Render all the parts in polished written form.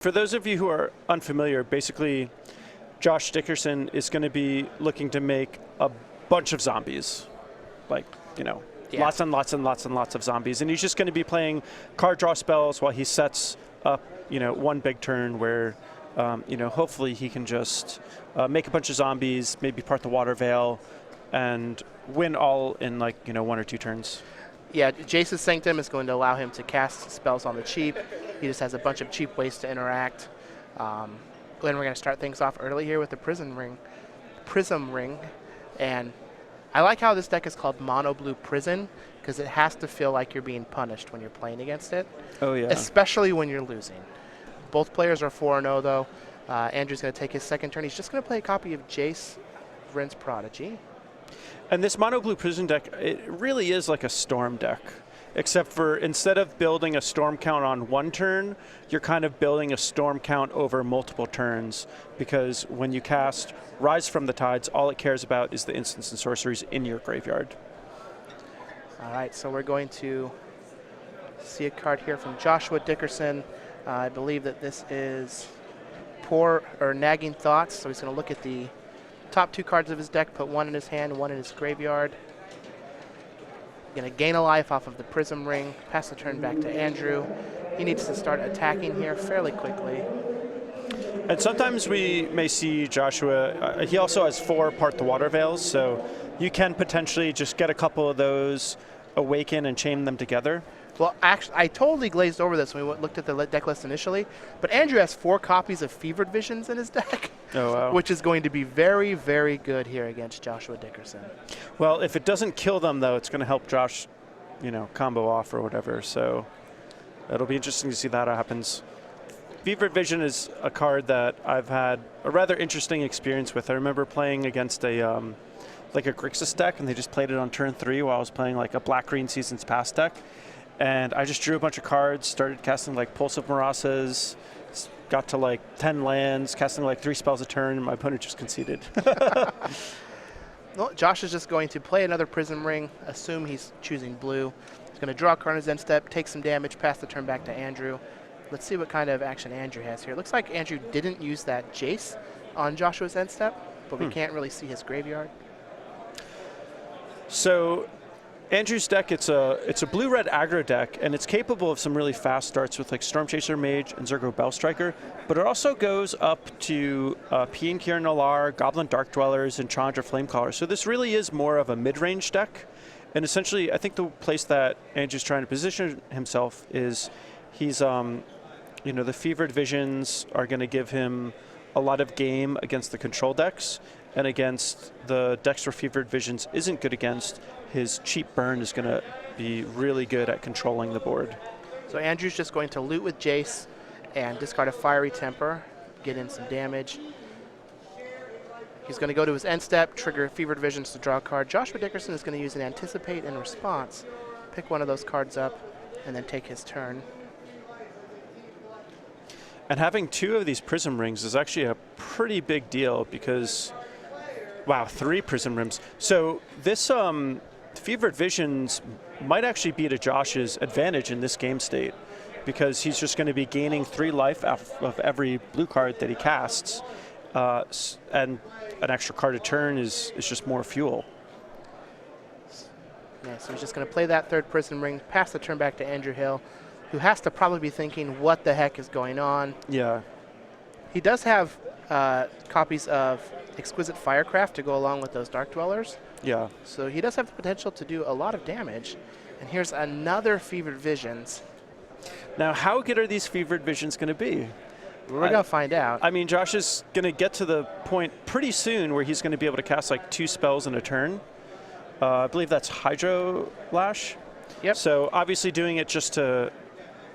For those of you who are unfamiliar, basically, Josh Dickerson is going to be looking to make a bunch of zombies. Like, you know, lots and lots and lots and lots of zombies. And he's just going to be playing card draw spells while he sets up, you know, one big turn where, you know, hopefully he can just make a bunch of zombies, maybe part the water veil, and win all in, like, you know, 1 or 2 turns. Yeah, Jace's Sanctum is going to allow him to cast spells on the cheap. He just has a bunch of cheap ways to interact. Then we're going to start things off early here with the Prism Ring. And I like how this deck is called Mono Blue Prison, because it has to feel like you're being punished when you're playing against it. Oh, yeah. Especially when you're losing. Both players are 4-0, though. Andrew's going to take his second turn. He's just going to play a copy of Jace, Vryn's Prodigy. And this Mono Blue Prison deck, it really is like a Storm deck. Except for instead of building a Storm count on 1 turn, you're kind of building a Storm count over multiple turns. Because when you cast Rise from the Tides, all it cares about is the instants and sorceries in your graveyard. All right, so we're going to see a card here from Joshua Dickerson. I believe that this is Poor or Nagging Thoughts. So he's going to look at the top 2 cards of his deck, put 1 in his hand, 1 in his graveyard. Going to gain a life off of the Prism Ring, pass the turn back to Andrew. He needs to start attacking here fairly quickly. And sometimes we may see Joshua, he also has 4 Part the Water Veils, so you can potentially just get a couple of those, awaken, and chain them together. Well, actually, I totally glazed over this when we looked at the deck list initially, but Andrew has 4 copies of Fevered Visions in his deck, which is going to be very, very good here against Joshua Dickerson. Well, if it doesn't kill them, though, it's going to help Josh, you know, combo off or whatever, so it'll be interesting to see that happens. Fevered Vision is a card that I've had a rather interesting experience with. I remember playing against a like a Grixis deck, and they just played it on turn 3 while I was playing like a Black-Green Seasons Past deck. And I just drew a bunch of cards, started casting like Pulse of Marasas, got to like 10 lands, casting like 3 spells a turn, and my opponent just conceded. Well, Josh is just going to play another Prism Ring, assume he's choosing blue. He's going to draw a card on his end step, take some damage, pass the turn back to Andrew. Let's see what kind of action Andrew has here. Looks like Andrew didn't use that Jace on Joshua's end step, but we can't really see his graveyard. So Andrew's deck, it's a blue-red aggro deck, and it's capable of some really fast starts with like Stormchaser Mage and Zergo Bellstriker, but it also goes up to Piankir Nalar, Goblin Dark Dwellers, and Chandra Flamecaller. So this really is more of a mid-range deck, and essentially I think the place that Andrew's trying to position himself is he's, you know, the Fevered Visions are going to give him a lot of game against the control decks, and against the decks where Fevered Visions isn't good against, his cheap burn is going to be really good at controlling the board. So Andrew's just going to loot with Jace and discard a Fiery Temper, get in some damage. He's going to go to his end step, trigger Fevered Visions to draw a card. Joshua Dickerson is going to use an Anticipate in response, pick one of those cards up, and then take his turn. And having 2 of these Prism Rings is actually a pretty big deal because, wow, 3 Prism Rings. So this Fevered Visions might actually be to Josh's advantage in this game state because he's just going to be gaining 3 life of every blue card that he casts, and an extra card a turn is just more fuel. Yeah, so he's just going to play that 3rd Prism Ring, pass the turn back to Andrew Hill, who has to probably be thinking, what the heck is going on? Yeah. He does have copies of Exquisite Firecraft to go along with those Dark Dwellers. Yeah. So he does have the potential to do a lot of damage. And here's another Fevered Visions. Now, how good are these Fevered Visions going to be? We're going to find out. I mean, Josh is going to get to the point pretty soon where he's going to be able to cast like 2 spells in a turn. I believe that's Hydro Lash. Yep. So obviously doing it just to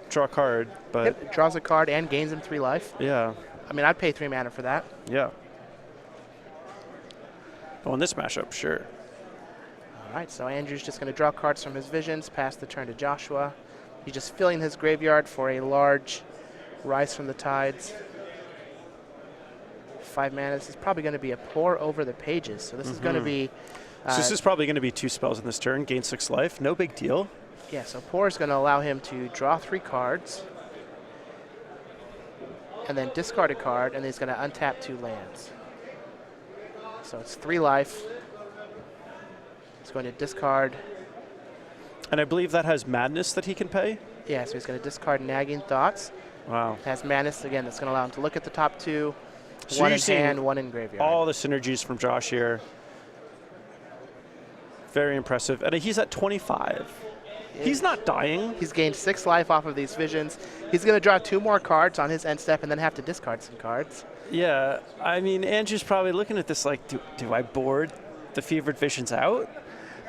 draw a card, but Yep, it draws a card and gains him 3 life. Yeah. I mean, I'd pay 3 mana for that. Yeah. Well, in this mashup, sure. All right, so Andrew's just going to draw cards from his Visions, pass the turn to Joshua. He's just filling his graveyard for a large Rise from the Tides. 5 mana. This is probably going to be a Pour Over the Pages. So this is going to be... so this is probably going to be 2 spells in this turn, gain 6 life. No big deal. Yeah, so Pour is going to allow him to draw 3 cards. and then discard a card, and he's going to untap 2 lands. So it's 3 life. He's going to discard. And I believe that has Madness that he can pay? Yeah, so he's going to discard Nagging Thoughts. Wow. It has Madness, again, that's going to allow him to look at the top 2, So 1 you're in seeing hand, 1 in graveyard. all the synergies from Josh here. Very impressive. And he's at 25. He's not dying. He's gained 6 life off of these visions. He's going to draw 2 more cards on his end step and then have to discard some cards. Yeah, I mean, Andrew's probably looking at this like, do I board the Fevered Visions out?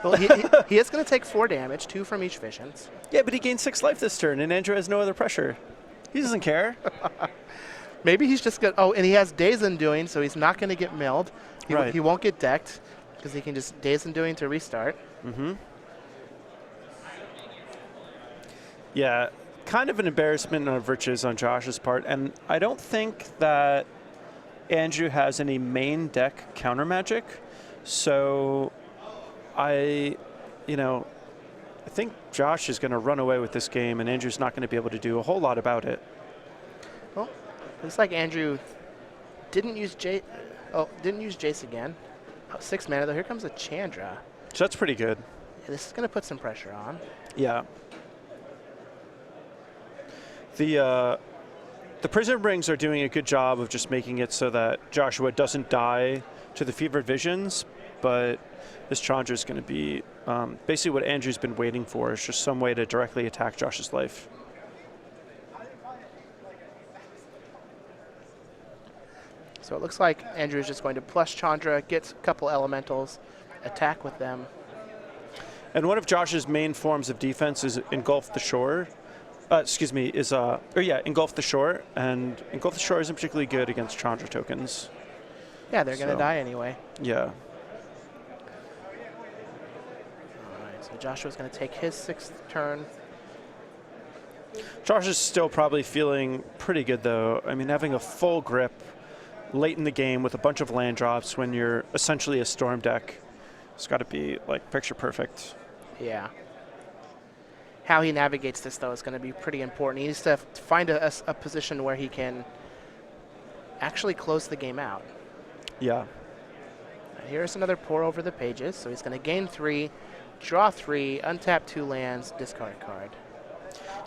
Well, he is going to take 4 damage, 2 from each visions. Yeah, but he gained 6 life this turn, and Andrew has no other pressure. He doesn't care. Maybe he's just going to... Oh, and he has Days Undoing, so he's not going to get milled. Right. He won't get decked because he can just Days Undoing to restart. Mm-hmm. Yeah, kind of an embarrassment of riches on Josh's part, and I don't think that Andrew has any main deck counter magic, so I think Josh is going to run away with this game, and Andrew's not going to be able to do a whole lot about it. Well, looks like Andrew didn't use Jace again. Oh, 6 mana though. Here comes a Chandra. So that's pretty good. Yeah, this is going to put some pressure on. Yeah. The Prison Rings are doing a good job of just making it so that Joshua doesn't die to the Fevered Visions, but this Chandra is going to be basically what Andrew's been waiting for, is just some way to directly attack Josh's life. So it looks like Andrew is just going to plus Chandra, get a couple elementals, attack with them. And one of Josh's main forms of defense is Engulf the Shore. Engulf the Shore, and Engulf the Shore isn't particularly good against Chandra tokens. Yeah, they're going to die anyway. Yeah. All right, so Joshua's going to take his 6th turn. Josh is still probably feeling pretty good, though. I mean, having a full grip late in the game with a bunch of land drops when you're essentially a Storm deck, it's got to be, like, picture perfect. Yeah. How he navigates this, though, is going to be pretty important. He needs to find a position where he can actually close the game out. Yeah. Here's another pour over the pages. So he's going to gain 3, draw 3, untap 2 lands, discard a card.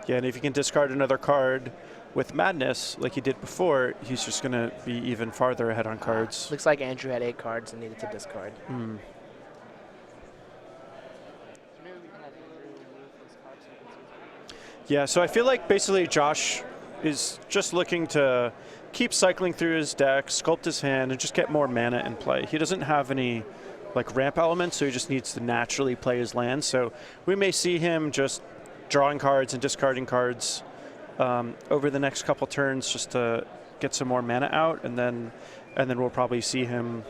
Yeah, and if you can discard another card with Madness, like he did before, he's just going to be even farther ahead on cards. Looks like Andrew had 8 cards and needed to discard. Yeah, so I feel like basically Josh is just looking to keep cycling through his deck, sculpt his hand, and just get more mana in play. He doesn't have any like ramp elements, so he just needs to naturally play his lands. So we may see him just drawing cards and discarding cards over the next couple turns just to get some more mana out, and then we'll probably see him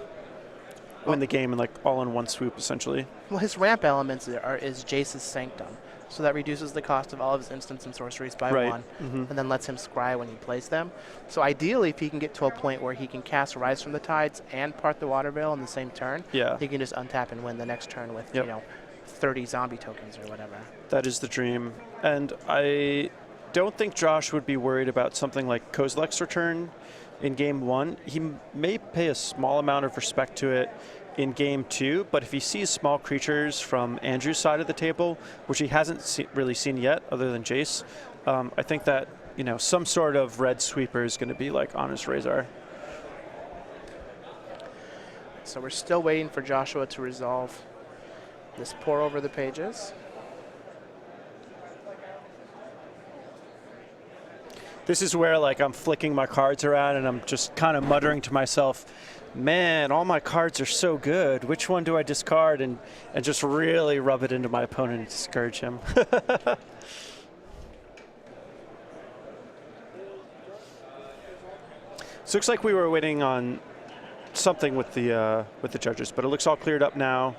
win the game in like all in one swoop, essentially. Well, his ramp elements is Jace's Sanctum. So that reduces the cost of all of his instants and sorceries by 1, and then lets him scry when he plays them. So ideally, if he can get to a point where he can cast Rise from the Tides and Part the Water Veil in the same turn, he can just untap and win the next turn with 30 zombie tokens or whatever. That is the dream. And I don't think Josh would be worried about something like Kozilek's Return in Game 1. He may pay a small amount of respect to it in Game 2, but if he sees small creatures from Andrew's side of the table, which he hasn't really seen yet other than Jace, I think that some sort of red sweeper is going to be like on his radar. So we're still waiting for Joshua to resolve this pour over the pages. This is where like I'm flicking my cards around and I'm just kind of muttering to myself, man, all my cards are so good. Which one do I discard? And just really rub it into my opponent and discourage him. So it looks like we were waiting on something with the judges, but it looks all cleared up now.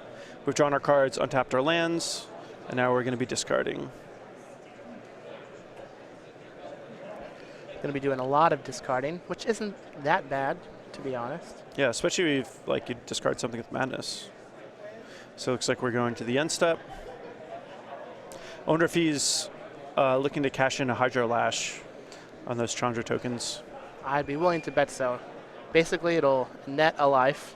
We've drawn our cards, untapped our lands, and now we're going to be discarding. Going to be doing a lot of discarding, which isn't that bad, to be honest. Yeah, especially if you discard something with Madness. So it looks like we're going to the end step. I wonder if he's looking to cash in a Hydro Lash on those Chandra tokens. I'd be willing to bet so. Basically, it'll net a life.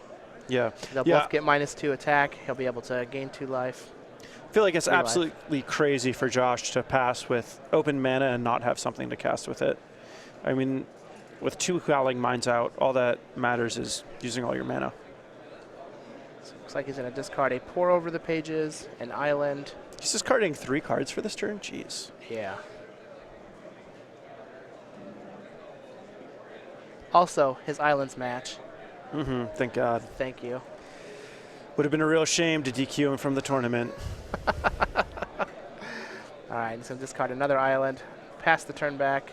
Yeah. They'll both get -2 attack. He'll be able to gain 2 life. I feel like it's 3 absolutely crazy for Josh to pass with open mana and not have something to cast with it. I mean, with 2 Howling Minds out, all that matters is using all your mana. So looks like he's going to discard a Pour Over the Pages, an Island. He's discarding 3 cards for this turn? Jeez. Yeah. Also, his Islands match. Thank God. Thank you. Would have been a real shame to DQ him from the tournament. All right, he's going to discard another Island. Pass the turn back.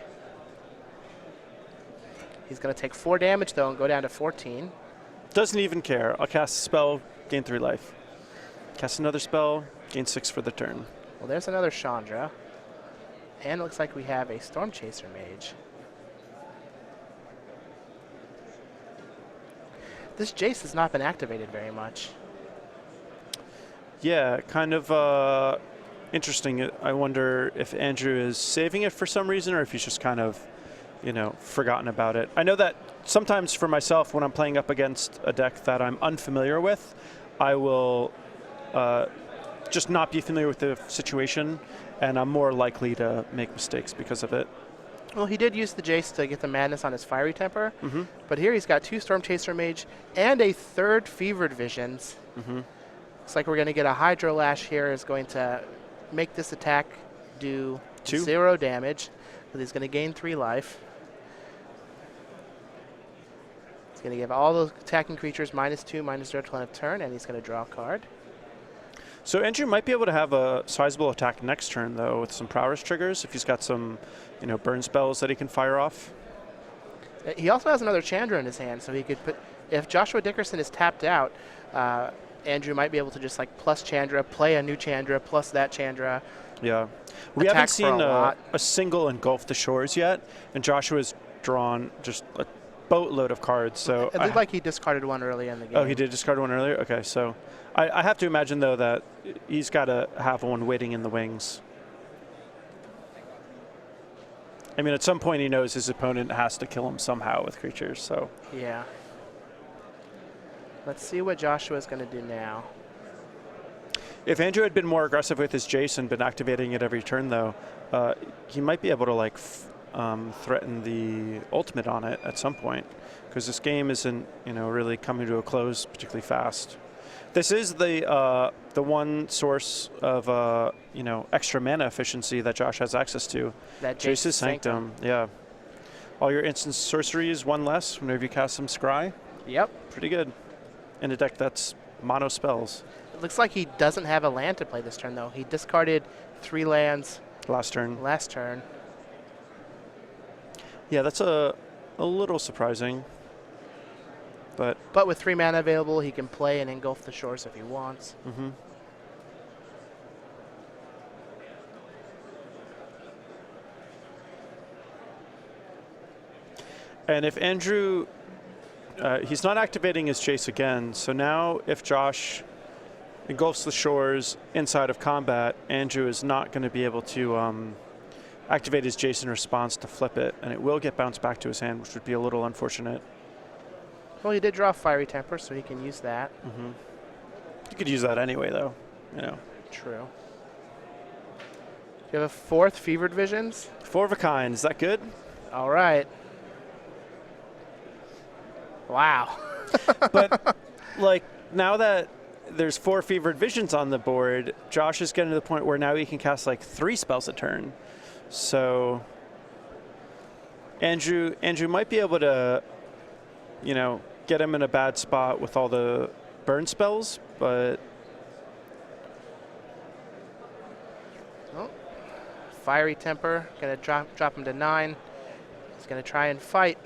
He's going to take 4 damage, though, and go down to 14. Doesn't even care. I'll cast a spell, gain 3 life. Cast another spell, gain 6 for the turn. Well, there's another Chandra. And it looks like we have a Storm Chaser Mage. This Jace has not been activated very much. Yeah, kind of interesting. I wonder if Andrew is saving it for some reason or if he's just kind of, you know, forgotten about it. I know that sometimes for myself, when I'm playing up against a deck that I'm unfamiliar with, I will just not be familiar with the situation, and I'm more likely to make mistakes because of it. Well, he did use the Jace to get the madness on his Fiery Temper, but here he's got 2 Storm Chaser Mage and a 3rd Fevered Visions. Looks like we're going to get a Hydro Lash here. Is going to make this attack do 0 damage, but he's going to gain 3 life. He's going to give all those attacking creatures -2, -0 till end of turn, and he's going to draw a card. So Andrew might be able to have a sizable attack next turn, though, with some prowess triggers, if he's got some, you know, burn spells that he can fire off. He also has another Chandra in his hand, so he could put, if Joshua Dickerson is tapped out, Andrew might be able to just like plus Chandra, play a new Chandra, plus that Chandra. Yeah. We haven't seen a single Engulf the Shores yet, and Joshua's drawn just a boatload of cards. So it looked like he discarded one early in the game. Oh, he did discard one earlier? Okay, so I have to imagine, though, that he's got to have one waiting in the wings. I mean, at some point he knows his opponent has to kill him somehow with creatures, so. Yeah. Let's see what Joshua's going to do now. If Andrew had been more aggressive with his Jace and been activating it every turn, though, he might be able to, like, threaten the ultimate on it at some point, because this game isn't, you know, really coming to a close particularly fast. This is the one source of you know, extra mana efficiency that Josh has access to. That Jace's Sanctum. Yeah. All your instant sorceries 1 less whenever you cast some Scry. Yep. Pretty good. In a deck that's mono spells. It looks like he doesn't have a land to play this turn, though. He discarded 3 lands last turn. Yeah, that's a little surprising. But with 3 mana available, he can play and Engulf the Shores if he wants. And if Andrew, he's not activating his Jace again, so now if Josh engulfs the Shores inside of combat, Andrew is not going to be able to activate his Jace in response to flip it, and it will get bounced back to his hand, which would be a little unfortunate. Well, he did draw Fiery Temper, so he can use that. You could use that anyway, though. You know. True. You have a 4th Fevered Visions? 4 of a kind. Is that good? All right. Wow. But, like, now that there's 4 Fevered Visions on the board, Josh is getting to the point where now he can cast, like, 3 spells a turn. So Andrew might be able to, you know, get him in a bad spot with all the burn spells, but Fiery Temper, gonna drop him to 9. He's gonna try and fight.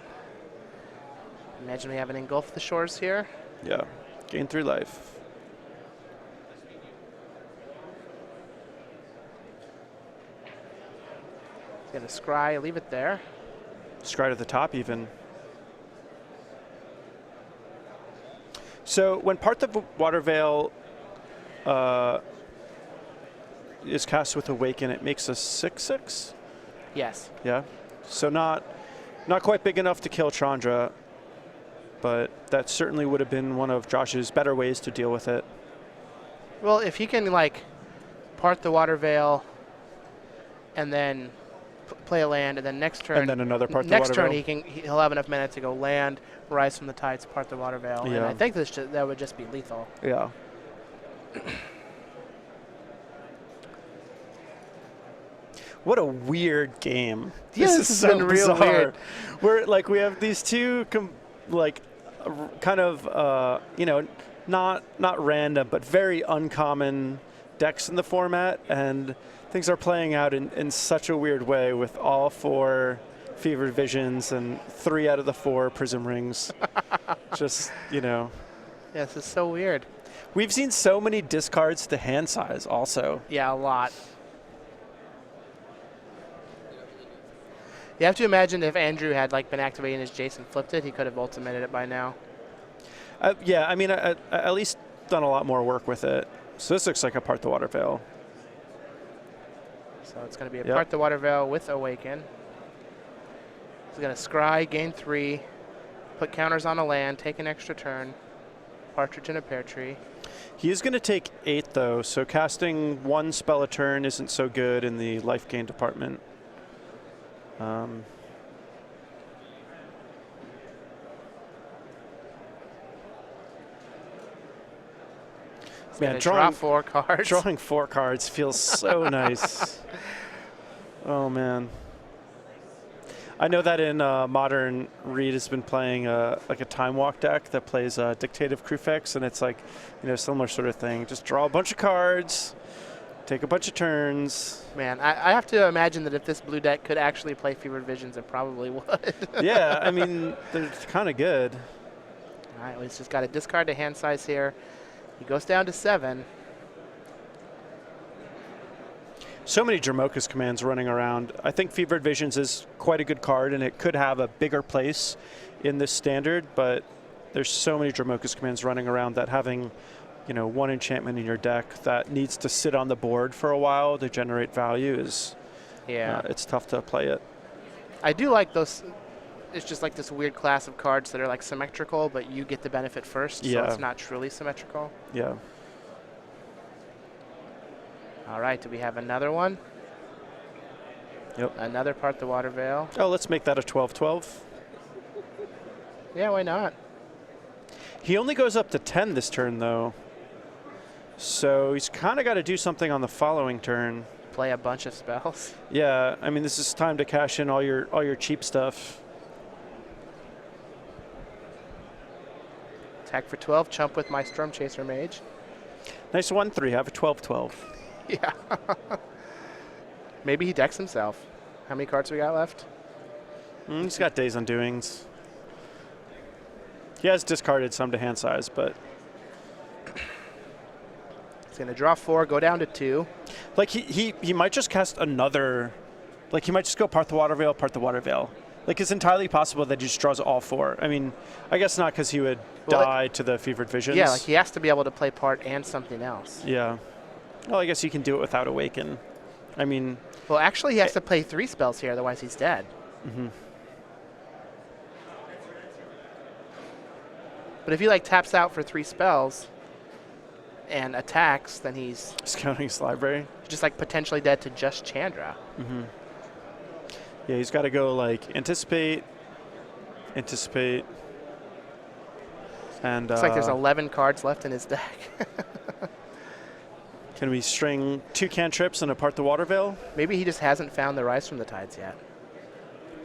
Imagine we have an Engulf the Shores here. Yeah, gain 3 life. He's gonna scry, leave it there. Scry to the top even. So when Part of Water Veil is cast with Awaken, it makes a 6/6? Yes. Yeah. So not Not quite big enough to kill Chandra, but that certainly would have been one of Josh's better ways to deal with it. Well, if he can like part the water veil and then play a land, and then next turn, and then another part the water veil. Next turn he'll have enough mana to go land, rise from the tides, part the water veil, Yeah. and I think that would just be lethal. Yeah. What a weird game. Yeah, this this is has so been real bizarre. weird. We're like, we have these two kind of you know, not random but very uncommon decks in the format, and things are playing out in such a weird way with all 4 Fevered Visions and 3 out of the 4 Prism Rings. Just, you know. Yeah, this is so weird. We've seen so many discards to hand size also. Yeah, a lot. You have to imagine if Andrew had like been activating his Jason flipped it, he could have ultimated it by now. Yeah, I mean, I at least done a lot more work with it. So this looks like a part the water veil. So it's going to be a part the water veil with Awaken. He's going to scry, gain 3, put counters on a land, take an extra turn, partridge in a pear tree. He is going to take 8 though, so casting 1 spell a turn isn't so good in the life gain department. Man, draw 4 cards. Drawing 4 cards feels so nice. Oh man. I know that in Modern, Reed has been playing like a Time Walk deck that plays Dictative Crufex, and it's like, you know, similar sort of thing. Just draw a bunch of cards, take a bunch of turns. Man, I have to imagine that if this blue deck could actually play Fevered Visions, it probably would. Yeah, I mean, they're kind of good. All right, well, he's just got a discard to hand size here. He goes down to 7. So many Jermokas commands running around. I think Fevered Visions is quite a good card, and it could have a bigger place in this standard, but there's so many Jermokas commands running around that having, you know, 1 enchantment in your deck that needs to sit on the board for a while to generate value is, it's tough to play it. I do like those. It's just like this weird class of cards that are like symmetrical, but you get the benefit first, so it's not truly symmetrical. Yeah. All right, do we have another one? Yep. Another part the water veil. Oh, let's make that a 12/12. Yeah, why not? He only goes up to 10 this turn, though. So he's kind of got to do something on the following turn. Play a bunch of spells. Yeah, I mean, this is time to cash in all your cheap stuff. Attack for 12, chump with my Storm Chaser Mage. Nice 1/3, have a 12/12. Yeah. Maybe he decks himself. How many cards we got left? He's got Days Undoings. He has discarded some to hand size, but he's going to draw 4, go down to 2. like he might just cast another, like he might just go part the water veil. Like it's entirely possible that he just draws all 4. I mean, I guess not, because he would die to the Fevered Visions. Yeah, like he has to be able to play part and something else. Yeah. Well, I guess you can do it without Awaken. I mean, well, actually, he has to play 3 spells here, otherwise he's dead. Mm-hmm. But if he like taps out for 3 spells and attacks, then he's discounting his library. Just like potentially dead to just Chandra. Mm-hmm. Yeah, he's got to go like anticipate, and looks like there's 11 cards left in his deck. Can we string 2 cantrips and a part the water veil? Maybe he just hasn't found the Rise from the Tides yet.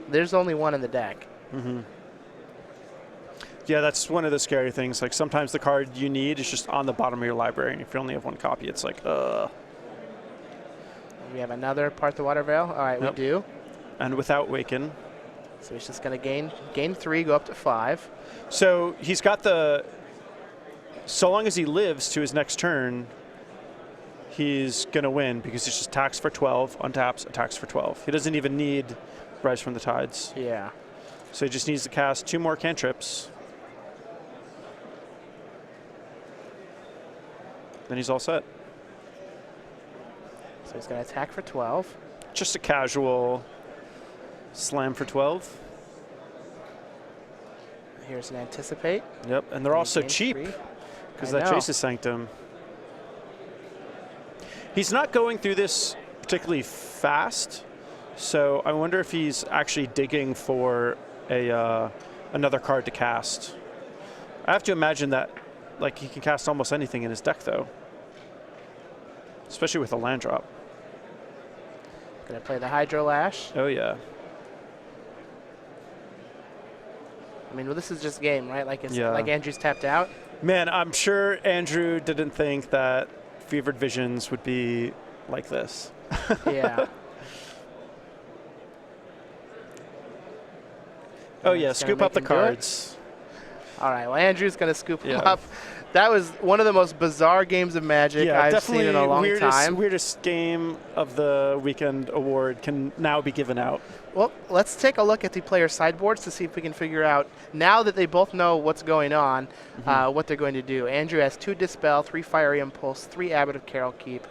There's only 1 in the deck. Mm-hmm. Yeah, that's one of the scary things. Like sometimes the card you need is just on the bottom of your library, and if you only have 1 copy, it's like, We have another part the water veil. All right, we do. And without Waken. So he's just going to gain 3, go up to 5. So he's got the. So long as he lives to his next turn, he's going to win, because he just attacks for 12, untaps, attacks for 12. He doesn't even need Rise from the Tides. Yeah. So he just needs to cast 2 more cantrips. Then he's all set. So he's going to attack for 12. Just a casual slam for 12. here's an Anticipate. Yep, and they're also cheap because that Jace's Sanctum. He's not going through this particularly fast, so I wonder if he's actually digging for a another card to cast. I have to imagine that like he can cast almost anything in his deck, though, especially with a land drop. Gonna play the Hydro Lash. Oh yeah. I mean, well, this is just game, right? Like like Andrew's tapped out. Man, I'm sure Andrew didn't think that Fevered Visions would be like this. Yeah. Oh yeah, scoop up the cards. All right, well, Andrew's going to scoop them up. That was one of the most bizarre games of Magic I've seen in a long time. Weirdest game of the weekend award can now be given out. Well, let's take a look at the player sideboards to see if we can figure out, now that they both know what's going on, what they're going to do. Andrew has 2 Dispel, 3 Fiery Impulse, 3 Abbot of Carol Keep,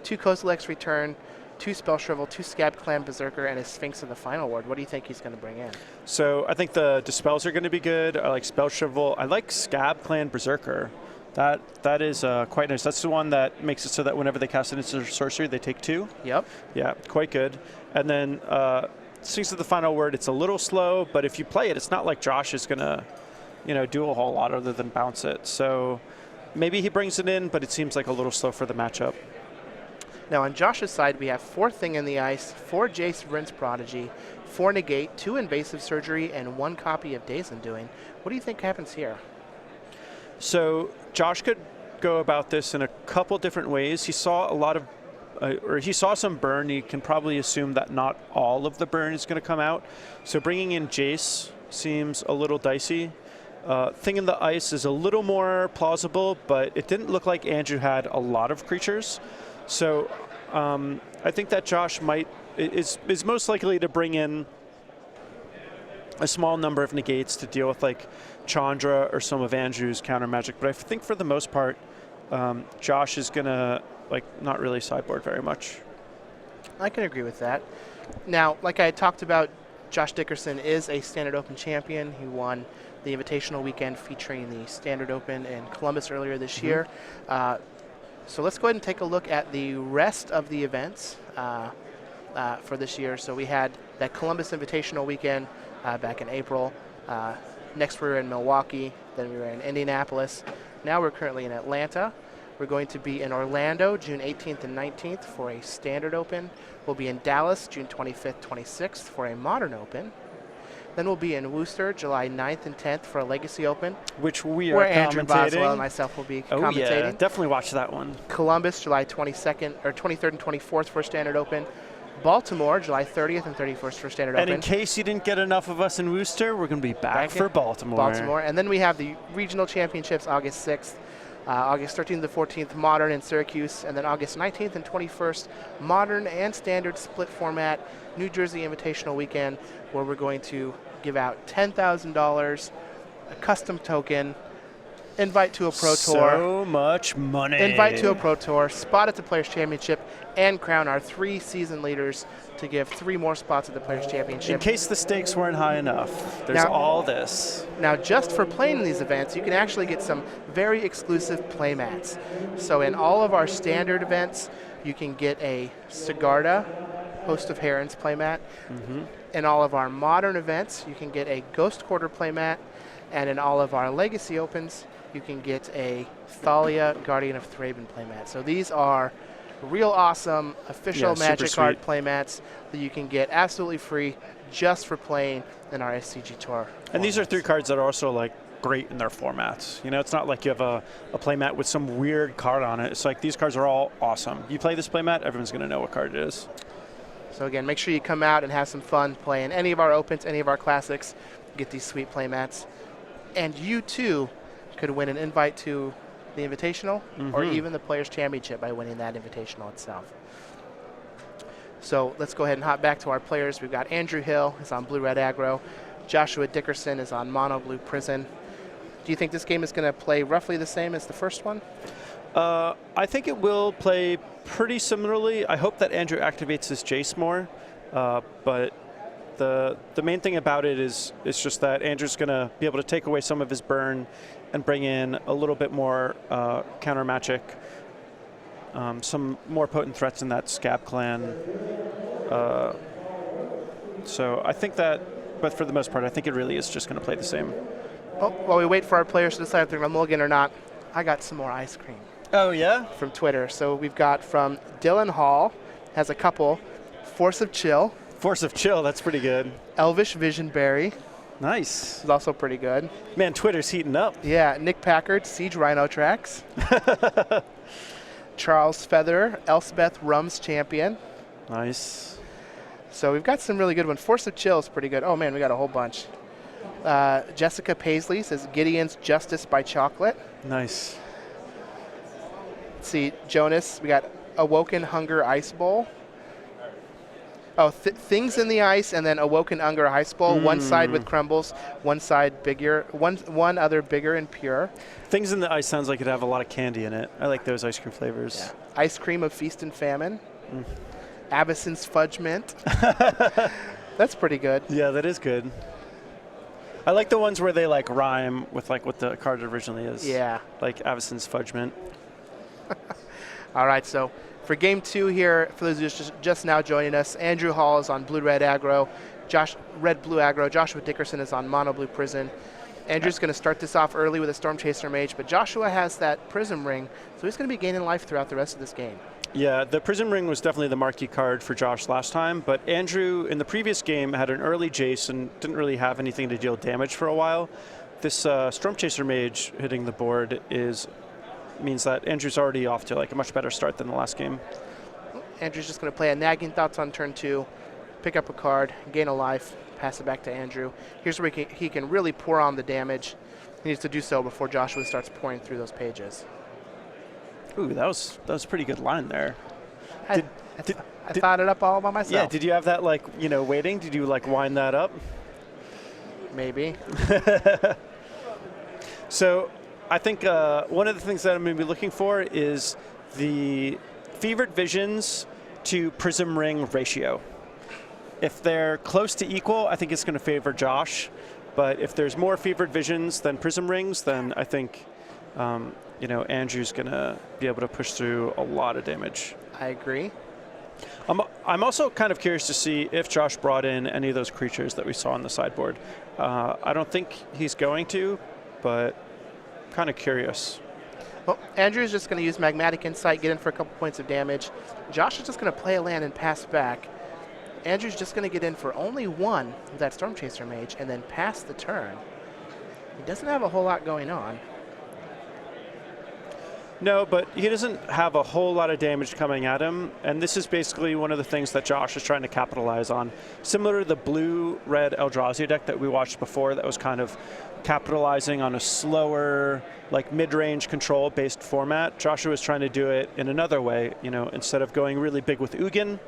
2 Coastal X Return, 2 Spell Shrivel, 2 Scab Clan Berserker, and a Sphinx of the Final Word. What do you think he's going to bring in? So I think the Dispels are going to be good. I like Spell Shrivel. I like Scab Clan Berserker. That is quite nice. That's the one that makes it so that whenever they cast an instant sorcery, they take 2. Yep. Yeah, quite good. And then Sphinx of the Final Word, it's a little slow, but if you play it, it's not like Josh is going to, do a whole lot other than bounce it. So maybe he brings it in, but it seems like a little slow for the matchup. Now on Josh's side, we have 4 Thing in the Ice, 4 Jace Rinse Prodigy, 4 Negate, 2 Invasive Surgery, and 1 copy of Days Undoing. What do you think happens here? So Josh could go about this in a couple different ways. He saw a lot of, or he saw some burn. You can probably assume that not all of the burn is going to come out. So bringing in Jace seems a little dicey. Thing in the Ice is a little more plausible, but it didn't look like Andrew had a lot of creatures. So I think that Josh is most likely to bring in a small number of negates to deal with like Chandra or some of Andrew's counter magic. But I think for the most part, Josh is gonna not really sideboard very much. I can agree with that. Now, like I had talked about, Josh Dickerson is a Standard Open champion. He won the Invitational Weekend featuring the Standard Open in Columbus earlier this year. So let's go ahead and take a look at the rest of the events for this year. So we had that Columbus Invitational Weekend back in April. Next we were in Milwaukee, then we were in Indianapolis. Now we're currently in Atlanta. We're going to be in Orlando June 18th and 19th for a Standard Open. We'll be in Dallas June 25th, 26th for a Modern Open. Then we'll be in Worcester July 9th and 10th for a Legacy Open, which we are where Andrew commentating. Boswell and myself will be commentating. Yeah, definitely watch that one. Columbus July 22nd or 23rd and 24th for a Standard Open. Baltimore July 30th and 31st for Standard Open. And in case you didn't get enough of us in Worcester, we're going to be back for Baltimore. And then we have the Regional Championships August 6th. August 13th to 14th, Modern in Syracuse, and then August 19th and 21st, Modern and Standard split format, New Jersey Invitational Weekend, where we're going to give out $10,000, a custom token, invite to a Pro Tour. So much money. Invite to a Pro Tour, spot at the Players' Championship, and crown our 3 season leaders to give 3 more spots at the Players' Championship. In case the stakes weren't high enough, there's all this. Now, just for playing in these events, you can actually get some very exclusive play mats. So in all of our standard events, you can get a Sigarda, Host of Herons playmat. In all of our modern events, you can get a Ghost Quarter playmat. And in all of our Legacy Opens, you can get a Thalia, Guardian of Thraben playmat. So these are real awesome official Magic card playmats that you can get absolutely free just for playing in our SCG Tour. And these are 3 cards that are also great in their formats. It's not like you have a playmat with some weird card on it. It's like these cards are all awesome. You play this playmat, everyone's going to know what card it is. So again, make sure you come out and have some fun playing any of our Opens, any of our Classics, get these sweet playmats. And you too could win an invite to the Invitational or even the Players' Championship by winning that Invitational itself. So let's go ahead and hop back to our players. We've got Andrew Hill is on Blue-Red Aggro. Joshua Dickerson is on Mono-Blue Prison. Do you think this game is going to play roughly the same as the first one? I think it will play pretty similarly. I hope that Andrew activates his Jace more, but The main thing about it is just that Andrew's going to be able to take away some of his burn and bring in a little bit more counter magic, some more potent threats in that Scab clan. So I think that, but for the most part, I think it really is just going to play the same. Oh, while we wait for our players to decide if they're going to mulligan or not, I got some more ice cream. Oh, yeah? From Twitter. So we've got from Dylan Hall, has a couple. Force of Chill. Force of Chill, that's pretty good. Elvish Visionberry. Nice. Is also pretty good. Man, Twitter's heating up. Yeah, Nick Packard, Siege Rhino Tracks. Charles Feather, Elspeth Rum's Champion. Nice. So we've got some really good ones. Force of Chill is pretty good. Oh, man, we got a whole bunch. Jessica Paisley says Gideon's Justice by Chocolate. Nice. Let's see, Jonas, we got Awoken Hunger Ice Bowl. Oh, Things in the Ice and then Awoken Hunger Ice Bowl. One side with crumbles, one side bigger, one other bigger and pure. Things in the Ice sounds like it'd have a lot of candy in it. I like those ice cream flavors. Yeah. Ice Cream of Feast and Famine. Avacyn's Fudge Mint. That's pretty good. Yeah, that is good. I like the ones where they like rhyme with like what the card originally is. Yeah. Like Avacyn's Fudge Mint. All right, so for game 2 here, for those who are just now joining us, Andrew Hall is on Blue-Red Aggro, Red-Blue Aggro, Joshua Dickerson is on Mono-Blue Prison. Andrew's going to start this off early with a Storm Chaser Mage, but Joshua has that Prism Ring, so he's going to be gaining life throughout the rest of this game. Yeah, the Prism Ring was definitely the marquee card for Josh last time, but Andrew in the previous game had an early Jace and didn't really have anything to deal damage for a while. This Storm Chaser Mage hitting the board means that Andrew's already off to like a much better start than the last game. Andrew's just going to play a Nagging Thoughts on turn 2, pick up a card, gain a life, pass it back to Andrew. Here's where he can really pour on the damage. He needs to do so before Joshua starts pouring through those pages. Ooh, that was a pretty good line there. I thought it up all by myself. Yeah, did you have that like, waiting? Did you like wind that up? Maybe. So I think one of the things that I'm going to be looking for is the Fevered Visions to Prism Ring ratio. If they're close to equal, I think it's going to favor Josh. But if there's more Fevered Visions than Prism Rings, then I think Andrew's going to be able to push through a lot of damage. I agree. I'm also kind of curious to see if Josh brought in any of those creatures that we saw on the sideboard. I don't think he's going to, but kind of curious. Well, Andrew's just going to use Magmatic Insight, get in for a couple points of damage. Josh is just going to play a land and pass back. Andrew's just going to get in for only one with that Storm Chaser Mage and then pass the turn. He doesn't have a whole lot going on. No, but he doesn't have a whole lot of damage coming at him, and this is basically one of the things that Josh is trying to capitalize on. Similar to the blue-red Eldrazi deck that we watched before that was kind of capitalizing on a slower, like mid-range control-based format, Joshua is trying to do it in another way. Instead of going really big with Ugin,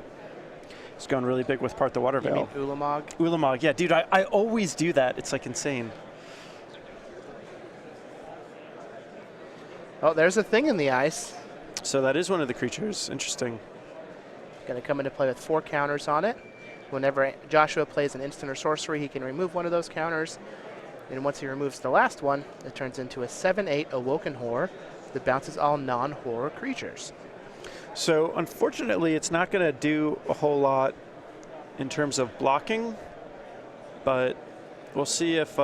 he's going really big with Part the Water Veil. You mean Ulamog? Ulamog, yeah, dude, I always do that. It's like insane. Oh, there's a Thing in the Ice. So that is one of the creatures. Interesting. Going to come into play with 4 counters on it. Whenever Joshua plays an instant or sorcery, he can remove one of those counters. And once he removes the last one, it turns into a 7/8 Awoken Horror that bounces all non-horror creatures. So unfortunately, it's not going to do a whole lot in terms of blocking, but we'll see if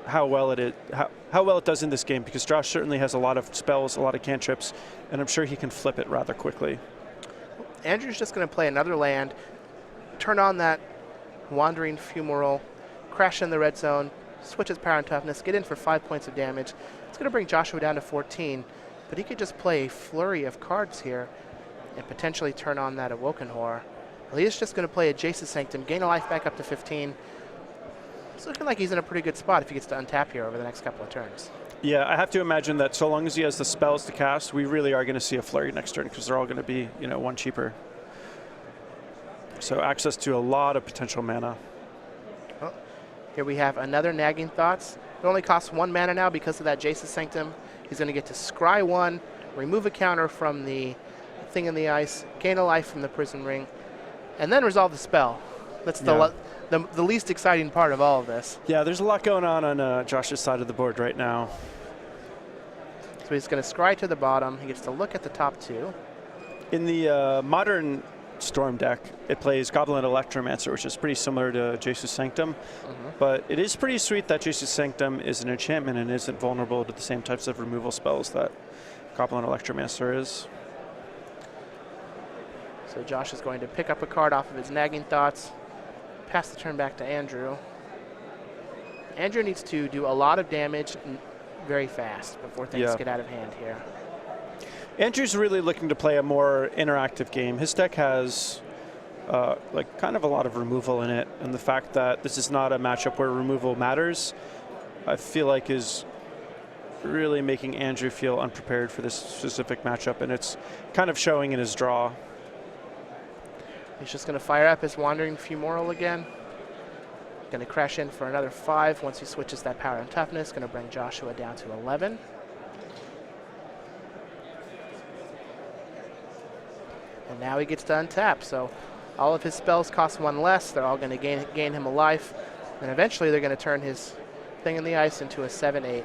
how well it does in this game, because Josh certainly has a lot of spells, a lot of cantrips, and I'm sure he can flip it rather quickly. Andrew's just going to play another land, turn on that Wandering Fumarole, crash in the red zone, switch his power and toughness, get in for 5 points of damage. It's going to bring Joshua down to 14, but he could just play a flurry of cards here and potentially turn on that Awoken Horror. Well, he's just going to play a Jace's Sanctum, gain a life back up to 15. It's looking like he's in a pretty good spot if he gets to untap here over the next couple of turns. Yeah, I have to imagine that so long as he has the spells to cast, we really are going to see a flurry next turn, because they're all going to be, one cheaper. So access to a lot of potential mana. Well, here we have another Nagging Thoughts. It only costs 1 mana now because of that Jace's Sanctum. He's going to get to scry 1, remove a counter from the Thing in the Ice, gain a life from the Prism Ring, and then resolve the spell. That's Yeah. the least exciting part of all of this. Yeah, there's a lot going on Josh's side of the board right now. So he's going to scry to the bottom. He gets to look at the top two. In the modern Storm deck, it plays Goblin Electromancer, which is pretty similar to Jesus Sanctum. But it is pretty sweet that Jesus Sanctum is an enchantment and isn't vulnerable to the same types of removal spells that Goblin Electromancer is. So Josh is going to pick up a card off of his Nagging Thoughts, pass the turn back to Andrew. Andrew needs to do a lot of damage very fast before things get out of hand here. Andrew's really looking to play a more interactive game. His deck has like kind of a lot of removal in it, and the fact that this is not a matchup where removal matters, I feel like is really making Andrew feel unprepared for this specific matchup, and it's kind of showing in his draw. He's just going to fire up his Wandering Femoral again. Going to crash in for another 5 once he switches that power and toughness. Going to bring Joshua down to 11. And now he gets to untap. So all of his spells cost 1 less. They're all going to gain him a life. And eventually they're going to turn his Thing in the Ice into a 7/8.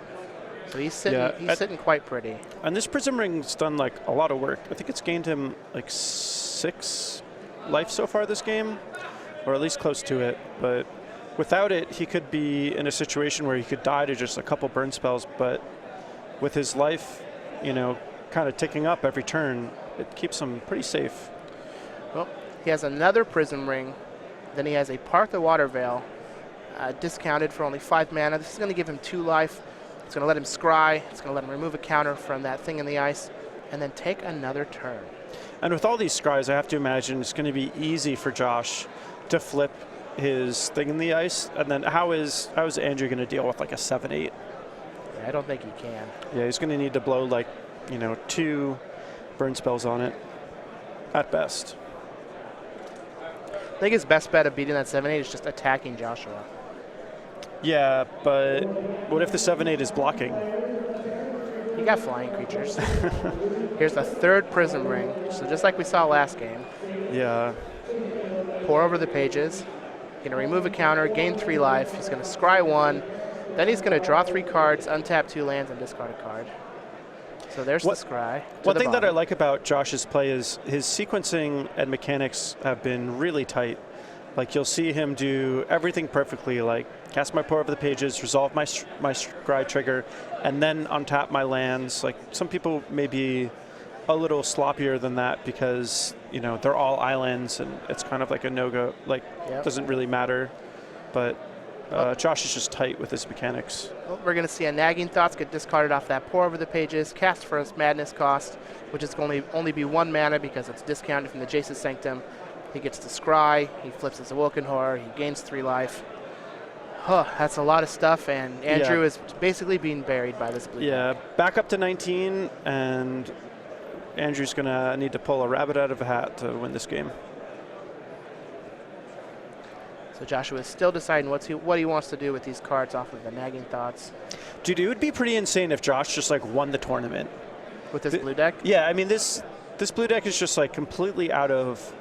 So he's sitting quite pretty. And this Prism Ring's done like a lot of work. I think it's gained him like 6 life so far this game, or at least close to it. But without it, he could be in a situation where he could die to just a couple burn spells. But with his life, you know, kind of ticking up every turn, it keeps him pretty safe. Well, he has another Prism Ring. Then he has a Partha Water Veil, discounted for only 5 mana. This is going to give him 2 life. It's going to let him scry. It's going to let him remove a counter from that Thing in the Ice, and then take another turn. And with all these scries, I have to imagine it's going to be easy for Josh to flip his Thing in the Ice. And then how is Andrew going to deal with like a 7/8? Yeah, I don't think he can. Yeah, he's going to need to blow like, you know, 2 burn spells on it at best. I think his best bet of beating that 7/8 is just attacking Joshua. Yeah, but what if the 7/8 is blocking? You got flying creatures. Here's the 3rd Prism Ring. So just like we saw last game. Yeah. Pour over the pages. Going to remove a counter, gain 3 life. He's going to scry 1. Then he's going to draw 3 cards, untap 2 lands, and discard a card. So there's the scry. One thing that I like about Josh's play is his sequencing and mechanics have been really tight. Like you'll see him do everything perfectly, like cast my Pour over the pages, resolve my scry trigger, and then untap my lands. Like some people may be a little sloppier than that because, you know, they're all islands and it's kind of like a no-go, like doesn't really matter. But Josh is just tight with his mechanics. Well, we're going to see a Nagging Thoughts get discarded off that Pour over the pages, cast for his Madness cost, which is going to only be 1 mana because it's discounted from the Jesus Sanctum. He gets to scry, he flips his Awoken Horror, he gains 3 life. Huh, that's a lot of stuff, and Andrew is basically being buried by this blue deck. Back up to 19, and Andrew's going to need to pull a rabbit out of a hat to win this game. So Joshua is still deciding what he wants to do with these cards off of the Nagging Thoughts. Dude, it would be pretty insane if Josh just like won the tournament. With this blue deck? Yeah, I mean, this blue deck is just like completely out of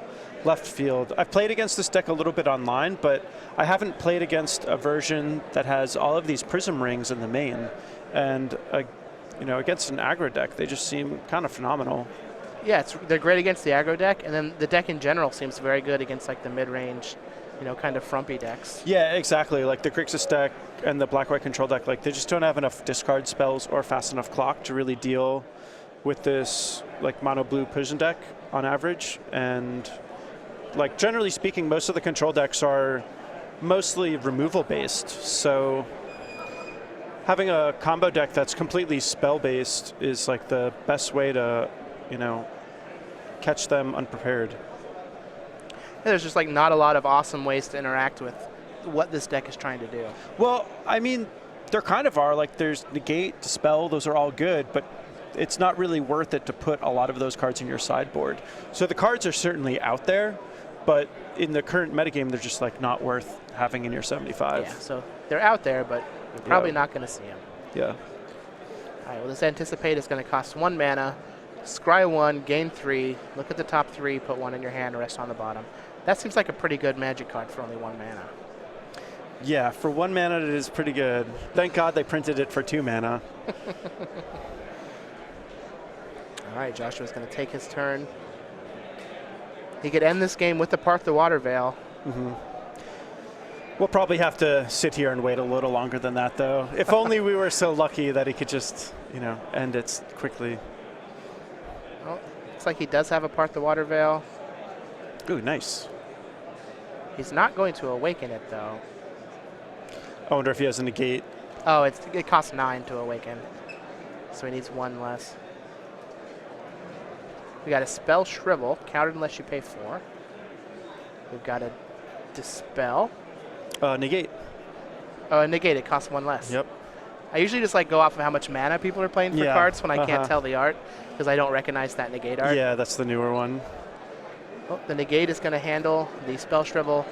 left field. I've played against this deck a little bit online, but I haven't played against a version that has all of these Prism Rings in the main. And, you know, against an aggro deck, they just seem kind of phenomenal. Yeah, they're great against the aggro deck, and then the deck in general seems very good against like the mid-range, you know, kind of frumpy decks. Yeah, exactly. Like the Grixis deck and the black-white control deck, like they just don't have enough discard spells or fast enough clock to really deal with this like mono blue Prison deck on average. And like generally speaking, most of the control decks are mostly removal based. So having a combo deck that's completely spell based is like the best way to, you know, catch them unprepared. Yeah, there's just like not a lot of awesome ways to interact with what this deck is trying to do. Well, I mean, there kind of are. Like there's negate, dispel, those are all good, but it's not really worth it to put a lot of those cards in your sideboard. So the cards are certainly out there, but in the current metagame, they're just like not worth having in your 75. Yeah, so they're out there, but you're probably not going to see them. Yeah. All right, well, this Anticipate is going to cost 1 mana. Scry 1, gain 3. Look at the top 3, put 1 in your hand, rest on the bottom. That seems like a pretty good magic card for only 1 mana. Yeah, for 1 mana it is pretty good. Thank God they printed it for 2 mana. All right, Joshua's going to take his turn. He could end this game with the Parth the Water Veil. We'll probably have to sit here and wait a little longer than that, though. If only we were so lucky that he could just, end it quickly. Well, looks like he does have a Parth the Water Veil. Ooh, nice. He's not going to awaken it, though. I wonder if he has a negate. Oh, it costs 9 to awaken, so he needs 1 less. We got a Spell Shrivel, countered unless you pay 4. We've got a Dispel. Negate. Oh, a Negate, it costs 1 less. Yep. I usually just go off of how much mana people are playing for cards when I can't tell the art, because I don't recognize that Negate art. Yeah, that's the newer one. Oh, the Negate is going to handle the Spell Shrivel.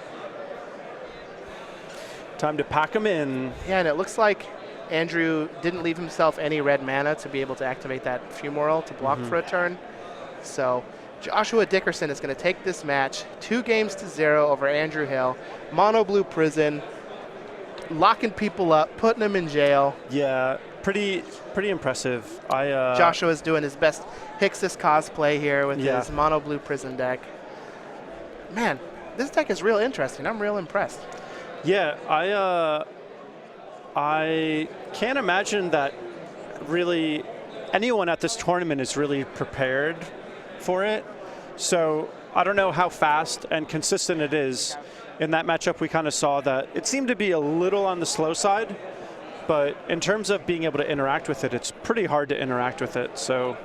Time to pack him in. Yeah, and it looks like Andrew didn't leave himself any red mana to be able to activate that Fumarole to block for a turn. So Joshua Dickerson is going to take this match 2-0 over Andrew Hill. Mono blue prison, locking people up, putting them in jail. Yeah, pretty impressive. Joshua's doing his best Hixus cosplay here with his mono blue prison deck. Man, this deck is real interesting. I'm real impressed. Yeah, I can't imagine that really anyone at this tournament is really prepared for it. So I don't know how fast and consistent it is. In that matchup, we kind of saw that it seemed to be a little on the slow side, but in terms of being able to interact with it, it's pretty hard to interact with it. So,